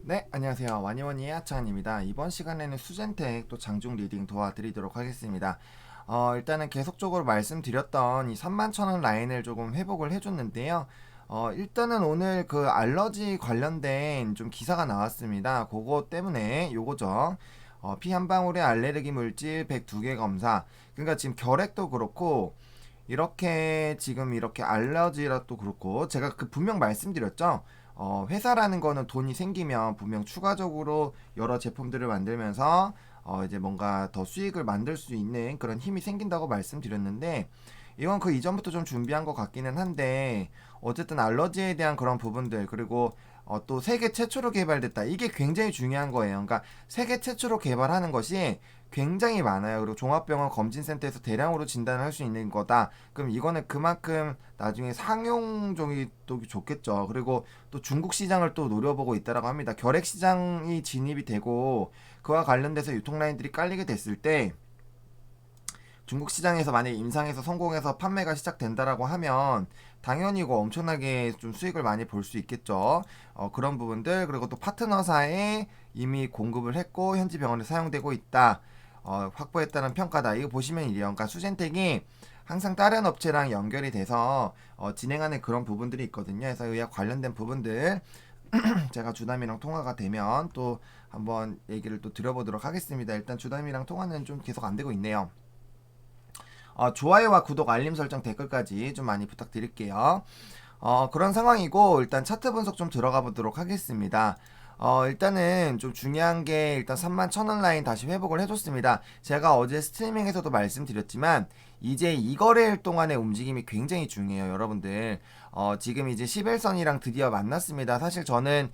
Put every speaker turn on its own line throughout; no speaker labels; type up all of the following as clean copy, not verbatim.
네, 안녕하세요. 와니와니의 하창입니다. 이번 시간에는 수젠텍 또 장중 리딩 도와드리도록 하겠습니다. 일단은 계속적으로 말씀드렸던 이 31,000원 라인을 조금 회복을 해줬는데요. 일단은 오늘 그 알러지 관련된 좀 기사가 나왔습니다. 그거 때문에 요거죠. 피 한 방울에 알레르기 물질 102개 검사. 그러니까 지금 결핵도 그렇고 이렇게 지금 이렇게 알러지라도 그렇고 제가 그 분명 말씀드렸죠. 회사라는 거는 돈이 생기면 분명 추가적으로 여러 제품들을 만들면서 이제 뭔가 더 수익을 만들 수 있는 그런 힘이 생긴다고 말씀드렸는데 이건 그 이전부터 좀 준비한 것 같기는 한데 어쨌든 알러지에 대한 그런 부분들 그리고 또 세계 최초로 개발됐다. 이게 굉장히 중요한 거예요. 그러니까 세계 최초로 개발하는 것이 굉장히 많아요. 그리고 종합병원 검진센터에서 대량으로 진단을 할 수 있는 거다. 그럼 이거는 그만큼 나중에 상용종이 또 좋겠죠. 그리고 또 중국 시장을 또 노려보고 있다라고 합니다. 결핵 시장이 진입이 되고 그와 관련돼서 유통 라인들이 깔리게 됐을 때 중국 시장에서 만약에 임상에서 성공해서 판매가 시작된다라고 하면 당연히 이거 엄청나게 좀 수익을 많이 볼 수 있겠죠. 그런 부분들 그리고 또 파트너사에 이미 공급을 했고 현지 병원에 사용되고 있다. 확보했다는 평가다. 이거 보시면 이래요. 그러니까 수젠텍이 항상 다른 업체랑 연결이 돼서 진행하는 그런 부분들이 있거든요. 그래서 의학 관련된 부분들 제가 주담이랑 통화가 되면 또 한번 얘기를 또 드려보도록 하겠습니다. 일단 주담이랑 통화는 좀 계속 안 되고 있네요. 좋아요와 구독, 알림 설정, 댓글까지 좀 많이 부탁드릴게요. 그런 상황이고 일단 차트 분석 좀 들어가 보도록 하겠습니다. 일단은 좀 중요한 게 일단 31,000원 라인 다시 회복을 해줬습니다. 제가 어제 스트리밍에서도 말씀드렸지만 이제 이 거래일 동안의 움직임이 굉장히 중요해요, 여러분들. 지금 이제 11선이랑 드디어 만났습니다. 사실 저는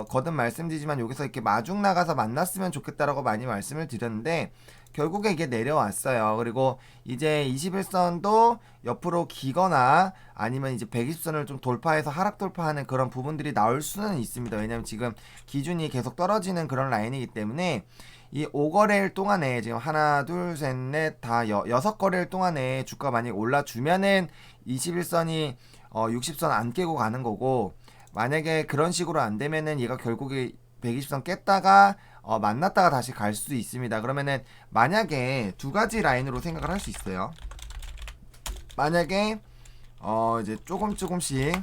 거듭 말씀드리지만 여기서 이렇게 마중 나가서 만났으면 좋겠다라고 많이 말씀을 드렸는데 결국에 이게 내려왔어요. 그리고 이제 21선도 옆으로 기거나 아니면 이제 120선을 좀 돌파해서 하락 돌파하는 그런 부분들이 나올 수는 있습니다. 왜냐면 지금 기준이 계속 떨어지는 그런 라인이기 때문에 이 5거래일 동안에 지금 하나 둘셋넷 다 6거래일 동안에 주가 많이 올라주면은 21선이 60선 안 깨고 가는 거고 만약에 그런 식으로 안 되면은 얘가 결국에 120선 깼다가 만났다가 다시 갈 수도 있습니다. 그러면은 만약에 두 가지 라인으로 생각을 할 수 있어요. 만약에 이제 조금씩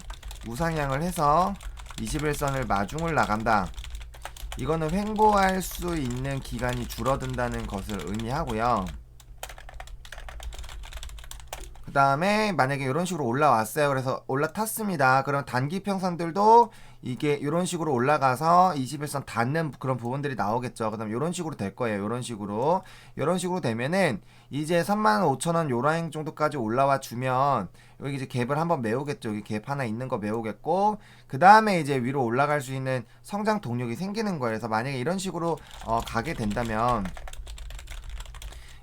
우상향을 해서 21선을 마중을 나간다. 이거는 횡보할 수 있는 기간이 줄어든다는 것을 의미하고요. 그 다음에 만약에 이런 식으로 올라왔어요. 그래서 올라탔습니다. 그럼 단기 평선들도 이게 이런 식으로 올라가서 21선 닿는 그런 부분들이 나오겠죠. 그 다음 이런 식으로 될 거예요. 이런 식으로 되면은 이제 35,000원 요 라인 정도까지 올라와 주면 여기 이제 갭을 한번 메우겠죠. 여기 갭 하나 있는 거 메우겠고 그 다음에 이제 위로 올라갈 수 있는 성장 동력이 생기는 거예요. 그래서 만약에 이런 식으로 가게 된다면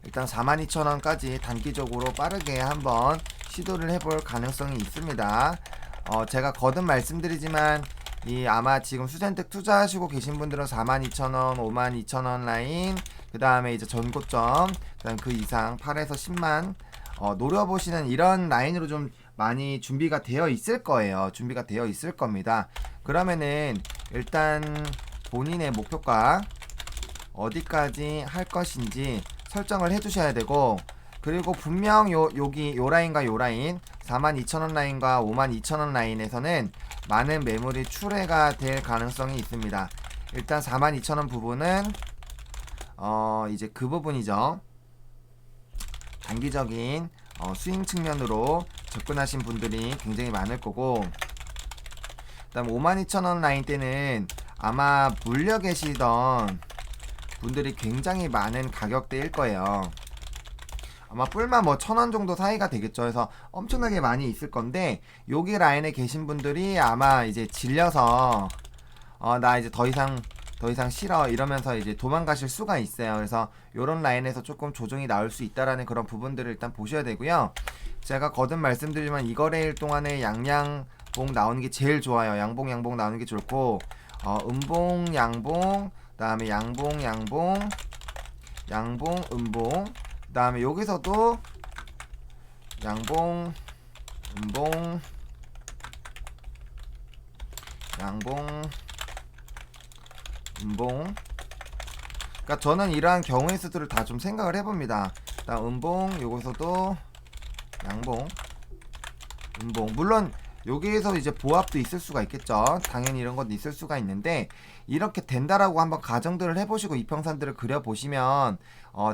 일단 42,000원까지 단기적으로 빠르게 한번 시도를 해볼 가능성이 있습니다. 제가 거듭 말씀드리지만 이 아마 지금 수젠텍 투자하시고 계신 분들은 42,000원, 52,000원 라인, 그 다음에 이제 전고점, 그 다음 그 이상 8에서 10만 노려보시는 이런 라인으로 좀 많이 준비가 되어 있을 거예요. 준비가 되어 있을 겁니다. 그러면은 일단 본인의 목표가 어디까지 할 것인지 설정을 해주셔야 되고 그리고 분명 여기 요 라인과 요 라인 42,000원 라인과 52,000원 라인에서는 많은 매물이 출회가 될 가능성이 있습니다. 일단 42,000원 부분은 이제 그 부분이죠. 단기적인 스윙 측면으로 접근하신 분들이 굉장히 많을 거고 그 다음 52,000원 라인 때는 아마 물려 계시던 분들이 굉장히 많은 가격대일 거예요. 아마 뿔만 뭐 1,000원 정도 사이가 되겠죠. 그래서 엄청나게 많이 있을 건데 여기 라인에 계신 분들이 아마 이제 질려서 나 이제 더 이상 싫어 이러면서 이제 도망가실 수가 있어요. 그래서 요런 라인에서 조금 조정이 나올 수 있다라는 그런 부분들을 일단 보셔야 되고요. 제가 거듭 말씀드리지만 이 거래일 동안에 양봉 나오는 게 제일 좋아요. 양봉 나오는 게 좋고 음봉 양봉 그다음에 양봉 음봉 그다음에 여기서도 양봉 음봉 양봉 음봉. 그러니까 저는 이러한 경우의 수들을 다 좀 생각을 해봅니다. 일단 음봉, 요거서도 양봉, 음봉. 물론 여기에서 이제 보합도 있을 수가 있겠죠. 당연히 이런 것도 있을 수가 있는데, 이렇게 된다라고 한번 가정들을 해보시고 이평선들을 그려보시면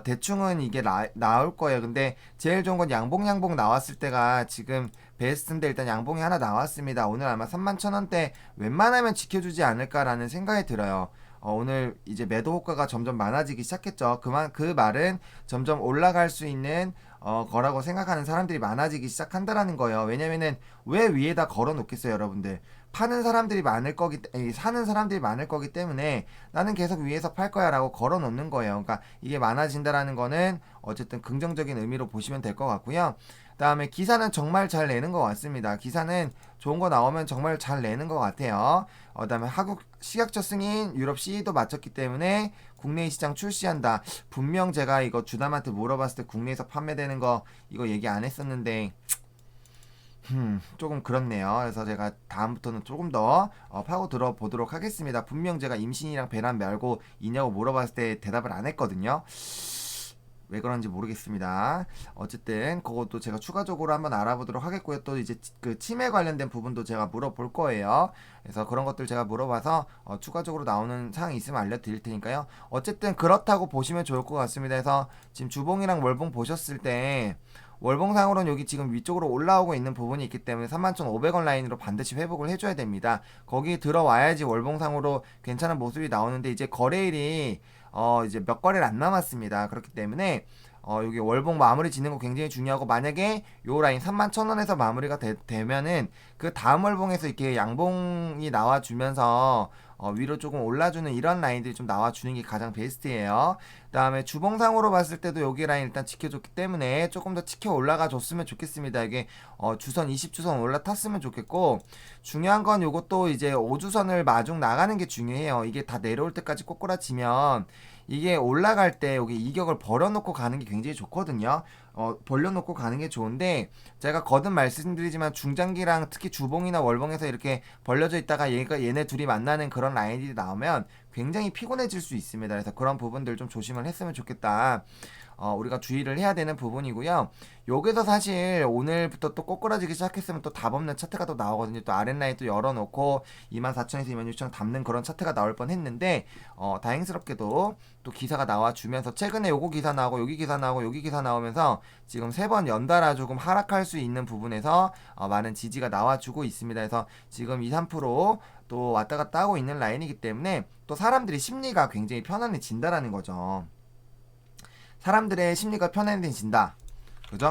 대충은 이게 나올 거예요. 근데 제일 좋은 건 양봉 나왔을 때가 지금 베스트인데, 일단 양봉이 하나 나왔습니다. 오늘 아마 31,000원대 웬만하면 지켜주지 않을까라는 생각이 들어요. 오늘 이제 매도 효과가 점점 많아지기 시작했죠. 그 말은 점점 올라갈 수 있는 거라고 생각하는 사람들이 많아지기 시작한다라는 거예요. 왜냐면은 왜 위에다 걸어 놓겠어요, 여러분들. 파는 사람들이 사는 사람들이 많을 거기 때문에 나는 계속 위에서 팔 거야 라고 걸어 놓는 거예요. 그러니까 이게 많아진다라는 거는 어쨌든 긍정적인 의미로 보시면 될 것 같고요. 그다음에 기사는 정말 잘 내는 것 같습니다. 기사는 좋은 거 나오면 정말 잘 내는 것 같아요. 그다음에 한국 식약처 승인 유럽 CE도 마쳤기 때문에 국내 시장 출시한다. 분명 제가 이거 주담한테 물어봤을 때 국내에서 판매되는 거 이거 얘기 안 했었는데 조금 그렇네요. 그래서 제가 다음부터는 조금 더 파고 들어보도록 하겠습니다. 분명 제가 임신이랑 배란 말고 있냐고 물어봤을 때 대답을 안 했거든요. 왜 그런지 모르겠습니다. 어쨌든 그것도 제가 추가적으로 한번 알아보도록 하겠고요. 또 이제 그 치매 관련된 부분도 제가 물어볼 거예요. 그래서 그런 것들 제가 물어봐서 추가적으로 나오는 사항이 있으면 알려드릴 테니까요. 어쨌든 그렇다고 보시면 좋을 것 같습니다. 그래서 지금 주봉이랑 월봉 보셨을 때 월봉상으로는 여기 지금 위쪽으로 올라오고 있는 부분이 있기 때문에 31,500원 라인으로 반드시 회복을 해줘야 됩니다. 거기 들어와야지 월봉상으로 괜찮은 모습이 나오는데, 이제 거래일이 이제 몇 거래를 안 남았습니다. 그렇기 때문에 여기 월봉 마무리 짓는 거 굉장히 중요하고, 만약에 요 라인 31,000원에서 마무리가 되면은 그 다음 월봉에서 이렇게 양봉이 나와주면서 위로 조금 올라주는 이런 라인들이 좀 나와주는 게 가장 베스트예요. 그 다음에 주봉상으로 봤을 때도 여기 라인 일단 지켜줬기 때문에 조금 더 지켜 올라가 줬으면 좋겠습니다. 이게 주선 20주선 올라탔으면 좋겠고, 중요한 건 요것도 이제 5주선을 마중 나가는 게 중요해요. 이게 다 내려올 때까지 꼬꾸라치면 이게 올라갈 때 여기 이격을 벌여놓고 가는 게 굉장히 좋거든요. 벌려놓고 가는 게 좋은데, 제가 거듭 말씀드리지만 중장기랑 특히 주봉이나 월봉에서 이렇게 벌려져 있다가 얘네 둘이 만나는 그런 라인들이 나오면 굉장히 피곤해질 수 있습니다. 그래서 그런 부분들 좀 조심을 했으면 좋겠다. 우리가 주의를 해야 되는 부분이고요. 여기서 사실 오늘부터 또 꼬꾸라지기 시작했으면 또 답 없는 차트가 또 나오거든요. 또 아랫라인 또 열어놓고 24,000에서 26,000 담는 그런 차트가 나올 뻔했는데, 다행스럽게도 또 기사가 나와주면서 최근에 요거 기사 나오고 여기 기사 나오고 여기 기사 나오면서 지금 3번 연달아 조금 하락할 수 있는 부분에서 많은 지지가 나와주고 있습니다. 그래서 지금 2, 3%또 왔다 갔다 하고 있는 라인이기 때문에 또 사람들이 심리가 굉장히 편안해진다라는 거죠. 사람들의 심리가 편안해진다. 그죠?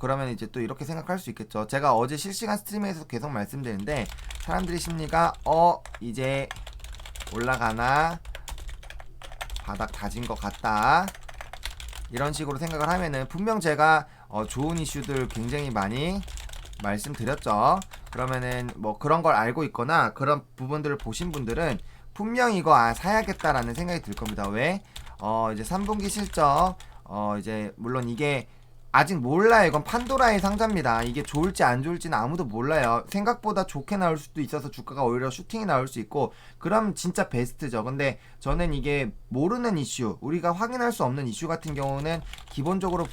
그러면 이제 또 이렇게 생각할 수 있겠죠. 제가 어제 실시간 스트리밍에서 계속 말씀드리는데, 사람들의 심리가 이제 올라가나, 바닥 다진 것 같다, 이런 식으로 생각을 하면은 분명 제가 좋은 이슈들 굉장히 많이 말씀드렸죠. 그러면은 뭐 그런 걸 알고 있거나 그런 부분들을 보신 분들은 분명 이거 사야겠다라는 생각이 들 겁니다. 왜? 이제 3분기 실적 이제 물론 이게 아직 몰라요. 이건 판도라의 상자입니다. 이게 좋을지 안 좋을지는 아무도 몰라요. 생각보다 좋게 나올 수도 있어서 주가가 오히려 슈팅이 나올 수 있고, 그럼 진짜 베스트죠. 근데 저는 이게 모르는 이슈, 우리가 확인할 수 없는 이슈 같은 경우는 기본적으로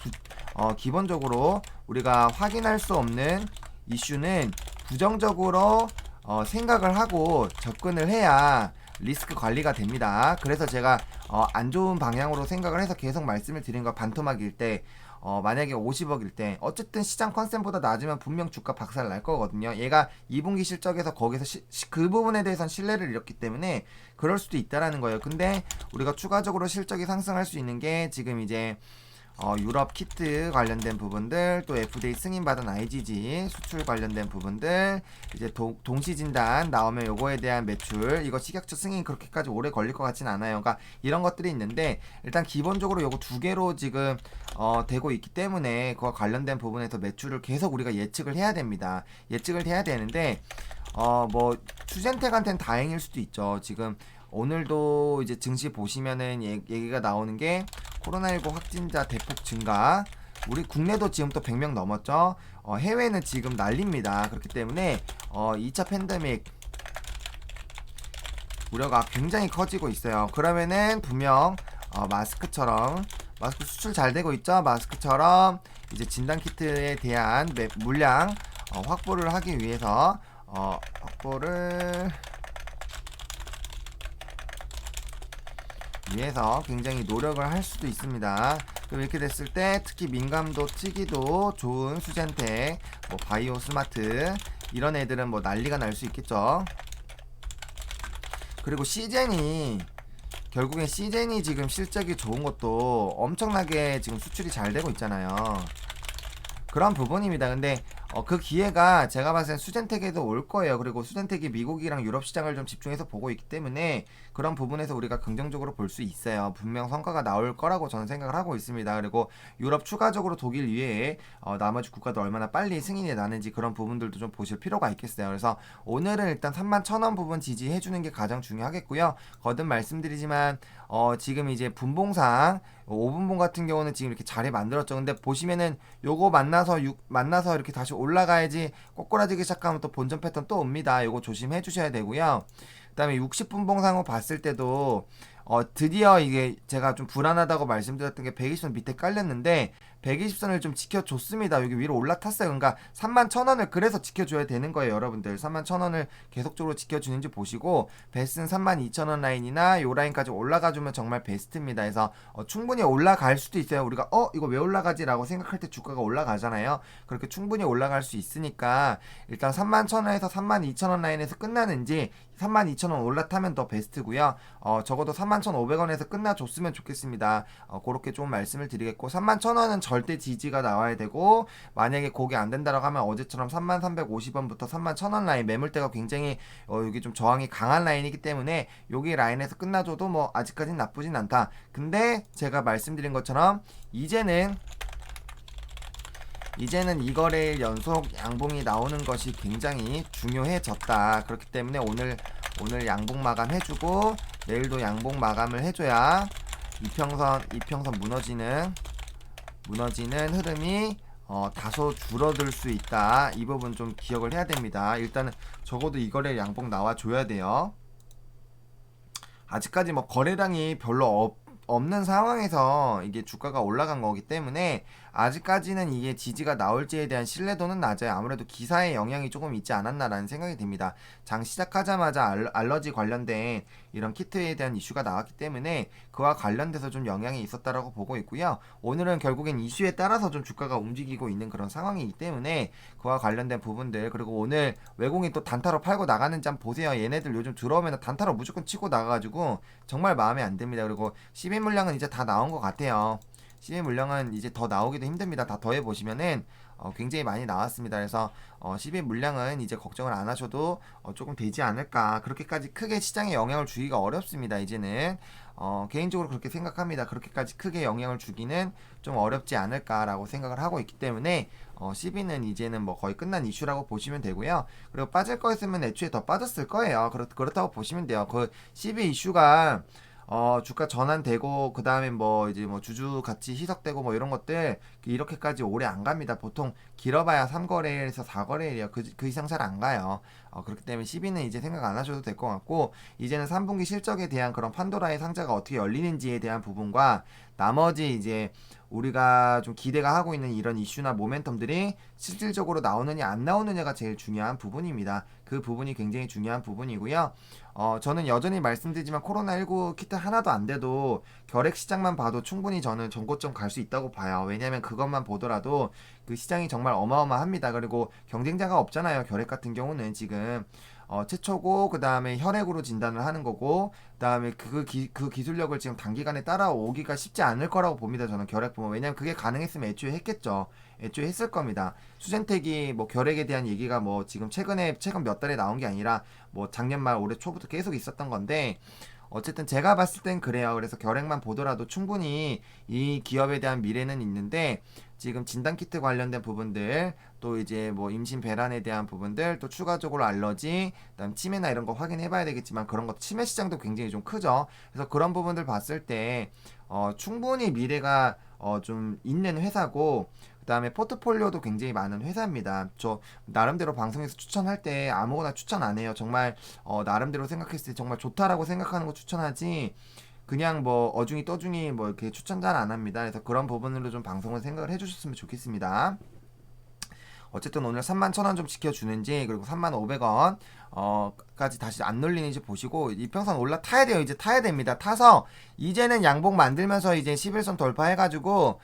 우리가 확인할 수 없는 이슈는 부정적으로 생각을 하고 접근을 해야 리스크 관리가 됩니다. 그래서 제가 안 좋은 방향으로 생각을 해서 계속 말씀을 드린 거, 반토막일 때 만약에 50억일 때 어쨌든 시장 컨센보다 낮으면 분명 주가 박살 날 거거든요. 얘가 2분기 실적에서 거기서 그 부분에 대해서는 신뢰를 잃었기 때문에 그럴 수도 있다라는 거예요. 근데 우리가 추가적으로 실적이 상승할 수 있는 게 지금 이제 유럽 키트 관련된 부분들, 또 FDA 승인받은 IgG 수출 관련된 부분들, 이제 동시 진단 나오면 요거에 대한 매출, 이거 식약처 승인 그렇게까지 오래 걸릴 것 같진 않아요. 그러니까 이런 것들이 있는데, 일단 기본적으로 요거 두 개로 지금 되고 있기 때문에 그와 관련된 부분에서 매출을 계속 우리가 예측을 해야 됩니다. 예측을 해야 되는데 뭐 추젠텍한테는 다행일 수도 있죠. 지금 오늘도 이제 증시 보시면은 얘기가 나오는 게 코로나19 확진자 대폭 증가, 우리 국내도 지금 또 100명 넘었죠. 해외는 지금 난립니다. 그렇기 때문에 2차 팬데믹 우려가 굉장히 커지고 있어요. 그러면은 분명 마스크처럼 마스크 수출 잘 되고 있죠. 마스크처럼 이제 진단키트에 대한 물량 확보를 하기 위해서 굉장히 노력을 할 수도 있습니다. 그럼 이렇게 됐을 때 특히 민감도 튀기도 좋은 수젠텍, 뭐 바이오 스마트 이런 애들은 뭐 난리가 날 수 있겠죠. 그리고 결국엔 시젠이 지금 실적이 좋은 것도 엄청나게 지금 수출이 잘 되고 있잖아요. 그런 부분입니다. 근데 그 기회가 제가 봤을 땐 수젠텍에도 올 거예요. 그리고 수젠텍이 미국이랑 유럽 시장을 좀 집중해서 보고 있기 때문에 그런 부분에서 우리가 긍정적으로 볼 수 있어요. 분명 성과가 나올 거라고 저는 생각을 하고 있습니다. 그리고 유럽 추가적으로 독일 이외에 나머지 국가도 얼마나 빨리 승인이 나는지 그런 부분들도 좀 보실 필요가 있겠어요. 그래서 오늘은 일단 31,000원 부분 지지해주는 게 가장 중요하겠고요. 거듭 말씀드리지만 지금 이제 분봉상 5분봉 같은 경우는 지금 이렇게 자리 만들었죠. 근데 보시면은 요거 만나서 이렇게 다시 올라가야지 꼬꾸라지기 시작하면 또 본전 패턴 또 옵니다. 요거 조심해 주셔야 되고요. 그 다음에 60분봉상으로 봤을 때도 드디어 이게 제가 좀 불안하다고 말씀드렸던 게 120선 밑에 깔렸는데 120선을 좀 지켜줬습니다. 여기 위로 올라탔어요. 그러니까 31,000원을 그래서 지켜줘야 되는 거예요. 여러분들 31,000원을 계속적으로 지켜주는지 보시고 베스트는 32,000원 라인이나 요 라인까지 올라가주면 정말 베스트입니다. 그래서 충분히 올라갈 수도 있어요. 우리가 이거 왜 올라가지? 라고 생각할 때 주가가 올라가잖아요. 그렇게 충분히 올라갈 수 있으니까 일단 31,000원에서 32,000원 라인에서 끝나는지 32,000원 올라타면 더 베스트고요. 적어도 31,500원에서 끝나줬으면 좋겠습니다. 그렇게 좀 말씀을 드리겠고 31,000원은 절대 지지가 나와야 되고 만약에 그게 안 된다라고 하면 어제처럼 33,350원부터 31,000원 라인 매물대가 굉장히 여기 좀 저항이 강한 라인이기 때문에 여기 라인에서 끝나줘도 뭐 아직까지는 나쁘진 않다. 근데 제가 말씀드린 것처럼 이제는 이 거래일 연속 양봉이 나오는 것이 굉장히 중요해졌다. 그렇기 때문에 오늘 양봉 마감 해주고 내일도 양봉 마감을 해줘야 이평선 무너지는 흐름이 다소 줄어들 수 있다. 이 부분 좀 기억을 해야 됩니다. 일단은 적어도 이 거래일 양봉 나와줘야 돼요. 아직까지 뭐 거래량이 별로 없는 상황에서 이게 주가가 올라간 거기 때문에 아직까지는 이게 지지가 나올지에 대한 신뢰도는 낮아요. 아무래도 기사의 영향이 조금 있지 않았나라는 생각이 듭니다. 장 시작하자마자 알러지 관련된 이런 키트에 대한 이슈가 나왔기 때문에 그와 관련돼서 좀 영향이 있었다라고 보고 있고요. 오늘은 결국엔 이슈에 따라서 좀 주가가 움직이고 있는 그런 상황이기 때문에 그와 관련된 부분들 그리고 오늘 외국인 또 단타로 팔고 나가는지 한번 보세요. 얘네들 요즘 들어오면 단타로 무조건 치고 나가가지고 정말 마음에 안 듭니다. 그리고 10인 물량은 이제 다 나온 것 같아요. CM 물량은 이제 더 나오기도 힘듭니다. 다 더해보시면은 굉장히 많이 나왔습니다. 그래서 10인 물량은 이제 걱정을 안 하셔도 조금 되지 않을까. 그렇게까지 크게 시장에 영향을 주기가 어렵습니다. 이제는 개인적으로 그렇게 생각합니다. 그렇게까지 크게 영향을 주기는 좀 어렵지 않을까라고 생각을 하고 있기 때문에 10인은 이제는 뭐 거의 끝난 이슈라고 보시면 되고요. 그리고 빠질 거였으면 애초에 더 빠졌을 거예요. 그렇다고 보시면 돼요. 그 10인 이슈가 주가 전환되고 그 다음에 뭐 이제 뭐 주주 가치 희석되고 뭐 이런 것들 이렇게까지 오래 안 갑니다. 보통 길어봐야 3거래일에서 4거래일이요. 그 이상 잘 안 가요. 그렇기 때문에 10위는 이제 생각 안 하셔도 될 것 같고 이제는 3분기 실적에 대한 그런 판도라의 상자가 어떻게 열리는지에 대한 부분과 나머지 이제 우리가 좀 기대가 하고 있는 이런 이슈나 모멘텀들이 실질적으로 나오느냐 안 나오느냐가 제일 중요한 부분입니다. 그 부분이 굉장히 중요한 부분이고요. 저는 여전히 말씀드리지만 코로나19 키트 하나도 안 돼도 결핵 시장만 봐도 충분히 저는 전고점 갈 수 있다고 봐요. 왜냐하면 그것만 보더라도 그 시장이 정말 어마어마합니다. 그리고 경쟁자가 없잖아요. 결핵 같은 경우는 지금 최초고 그 다음에 혈액으로 진단을 하는 거고 그 다음에 그 기술력을 지금 단기간에 따라오기가 쉽지 않을 거라고 봅니다. 저는 결핵 보면 왜냐면 그게 가능했으면 애초에 했겠죠. 애초에 했을 겁니다. 수젠텍이 뭐 결핵에 대한 얘기가 뭐 지금 최근 몇 달에 나온 게 아니라 뭐 작년 말 올해 초부터 계속 있었던 건데 어쨌든 제가 봤을 땐 그래요. 그래서 결핵만 보더라도 충분히 이 기업에 대한 미래는 있는데 지금 진단키트 관련된 부분들 또 이제 뭐 임신 배란에 대한 부분들 또 추가적으로 알러지 그다음 치매나 이런 거 확인해 봐야 되겠지만 그런 것 치매 시장도 굉장히 좀 크죠. 그래서 그런 부분들 봤을 때 충분히 미래가 좀 있는 회사고 그 다음에 포트폴리오도 굉장히 많은 회사입니다. 저 나름대로 방송에서 추천할 때 아무거나 추천 안 해요. 정말 나름대로 생각했을 때 정말 좋다라고 생각하는 거 추천하지, 그냥 뭐 어중이 떠중이 뭐 이렇게 추천 잘 안 합니다. 그래서 그런 부분으로 좀 방송을 생각을 해주셨으면 좋겠습니다. 어쨌든 오늘 31,000원 좀 지켜주는지, 그리고 35,500원 까지 다시 안 눌리는지 보시고, 이평선 올라타야 돼요. 이제 타야 됩니다. 타서 이제는 양봉 만들면서 이제 11선 돌파해가지고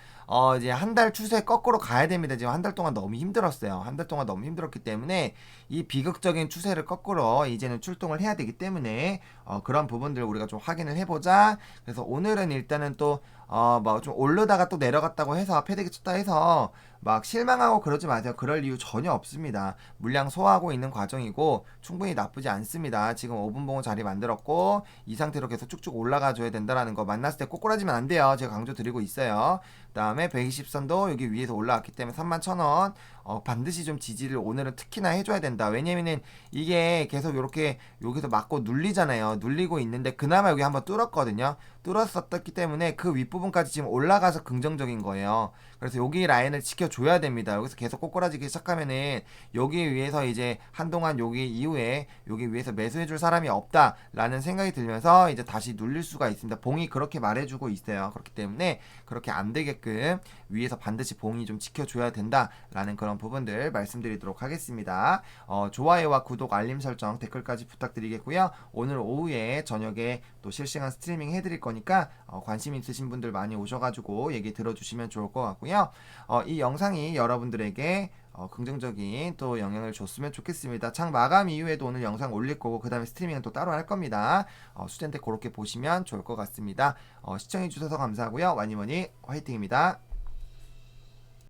이제 한 달 추세 거꾸로 가야 됩니다. 지금 한 달 동안 너무 힘들었어요. 한 달 동안 너무 힘들었기 때문에 이 비극적인 추세를 거꾸로 이제는 출동을 해야 되기 때문에 그런 부분들 우리가 좀 확인을 해보자. 그래서 오늘은 일단은 또 뭐 좀 오르다가 또 내려갔다고 해서 패대기 쳤다 해서 막 실망하고 그러지 마세요. 그럴 이유 전혀 없습니다. 물량 소화하고 있는 과정이고 충분히 나쁘지 않습니다. 지금 5분 봉 자리 만들었고 이 상태로 계속 쭉쭉 올라가 줘야 된다라는 거, 만났을 때 꼬꾸라지면 안 돼요. 제가 강조 드리고 있어요. 그 다음에 120선도 여기 위에서 올라왔기 때문에 31,000원 반드시 좀 지지를 오늘은 특히나 해줘야 된다. 왜냐면은 이게 계속 이렇게 여기서 맞고 눌리잖아요. 눌리고 있는데 그나마 여기 한번 뚫었거든요. 뚫었었기 때문에 그 윗부분까지 지금 올라가서 긍정적인 거예요. 그래서 여기 라인을 지켜줘야 됩니다. 여기서 계속 꼬꾸라지기 시작하면은 여기 위에서 이제 한동안 여기 이후에 여기 위에서 매수해줄 사람이 없다라는 생각이 들면서 이제 다시 눌릴 수가 있습니다. 봉이 그렇게 말해주고 있어요. 그렇기 때문에 그렇게 안 되게끔 위에서 반드시 봉이 좀 지켜줘야 된다라는 그런 부분들 말씀드리도록 하겠습니다. 좋아요와 구독, 알림 설정, 댓글까지 부탁드리겠고요. 오늘 오후에 저녁에 또 실시간 스트리밍 해드릴 거니까 관심 있으신 분들 많이 오셔가지고 얘기 들어주시면 좋을 것 같고요. 이 영상이 여러분들에게 긍정적인 또 영향을 줬으면 좋겠습니다. 장 마감 이후에도 오늘 영상 올릴 거고 그 다음에 스트리밍은 또 따로 할 겁니다. 수젠텍 그렇게 보시면 좋을 것 같습니다. 시청해주셔서 감사하고요. 와니머니 화이팅입니다.